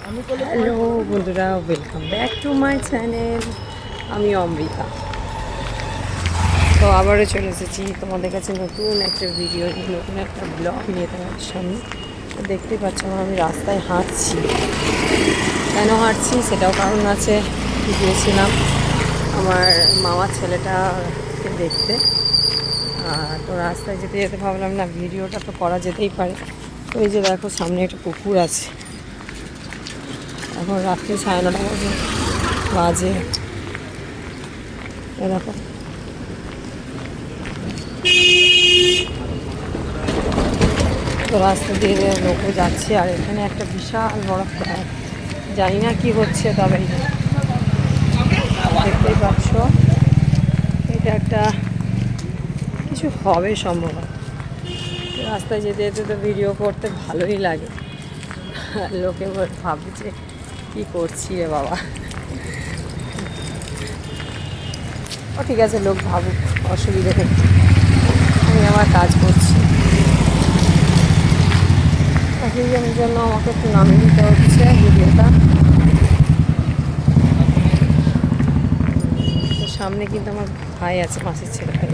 Hello বন্ধুরা, welcome back to my channel. আমি অমৃতা। তো আবারও চলে এসেছি তোমাদের কাছে নতুন একটা ভিডিও নিয়ে, নতুন একটা ব্লগ নিয়ে তোমাদের সামনে। তো দেখতেই পাচ্ছ আমি রাস্তায় হাঁটছি। কেন হাঁটছি সেটাও কারণ আছে। গিয়েছিলাম আমার মামার ছেলেটাকে দেখতে। তো রাস্তায় যেতে যেতে ভাবলাম না, ভিডিওটা তো করা যেতেই পারে। তো এই যে দেখো, সামনে একটা পুকুর আছে। এখন রাত্রি 9:30 বাজে। দেখো, তো রাস্তা দিয়ে লোকও যাচ্ছে, আর এখানে একটা বিশাল বড় ফ্ল্যাট। জানি না কি হচ্ছে, তবে দেখতেই পাচ্ছ এটা একটা কিছু হবে সম্ভবত। রাস্তায় যেতে যেতে তো ভিডিও করতে ভালোই লাগে। লোকে ভাবছে যে কী করছি রে বাবা। ও ঠিক আছে, লোক ভাবুক, অসুবিধে নেই, আমি আমার কাজ করছি। সেই জন্য আমাকে একটু নামিয়ে দিতে হচ্ছে ভিডিওটা। তো সামনে কিন্তু আমার ভাই আছে, মাসির ছেলে ভাই।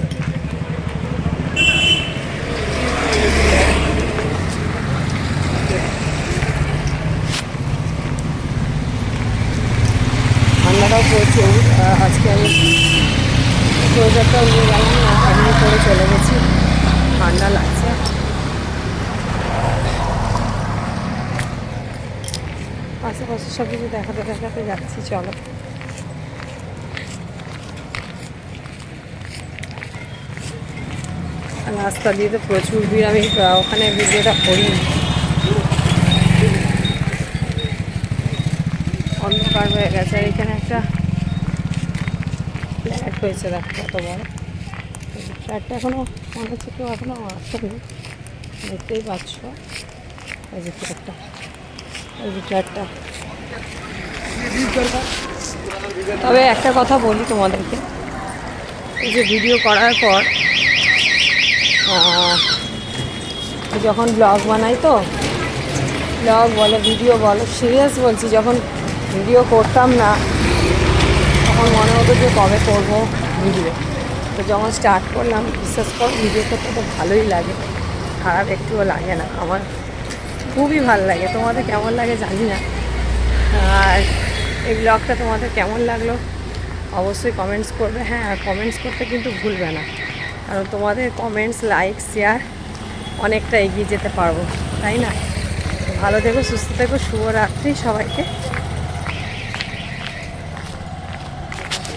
ঠান্ডাটাও প্রচুর। আজকে আমি সোয়েটারটাও নিয়ে গেলাম না, এমনি করে চলে গেছি, ঠান্ডা লাগছে। আশেপাশে সব কিছু দেখাতে দেখাতে যাচ্ছি, চলো। রাস্তা দিয়ে তো প্রচুর ভিড়, আমি ওখানে ভিডিওটা করি। অন্ধকার হয়ে গেছে, আর এখানে একটা ফ্ল্যাট হয়েছে, দেখো কত বড়। ফ্ল্যাটটা এখনও মনে হচ্ছে কেউ এখনও আসেনি, দেখতেই পাচ্ছ। এই যে ফ্ল্যাটটা, এই যে ফ্ল্যাটটা। তবে একটা কথা বলি তোমাদেরকে, এই যে ভিডিও করার পর যখন ব্লগ বানাই, তো ব্লগ বলো ভিডিও বলো, সিরিয়াস বলছি, যখন ভিডিও করতাম না তখন মনে হতো যে কবে করবো ভিডিও। তো যখন স্টার্ট করলাম, বিশ্বাস করো ভিডিও করতে তো ভালোই লাগে, খারাপ একটুও লাগে না। আমার খুবই ভালো লাগে। তোমাদের কেমন লাগে জানি না। আর এই ব্লগটা তোমাদের কেমন লাগলো অবশ্যই কমেন্টস করবে। হ্যাঁ, আর কমেন্টস করতে কিন্তু ভুলবে না, কারণ তোমাদের কমেন্টস, লাইক, শেয়ার অনেকটা এগিয়ে যেতে পারবো, তাই না? ভালো থেকো, সুস্থ থেকো, শুভরাত্রি সবাইকে।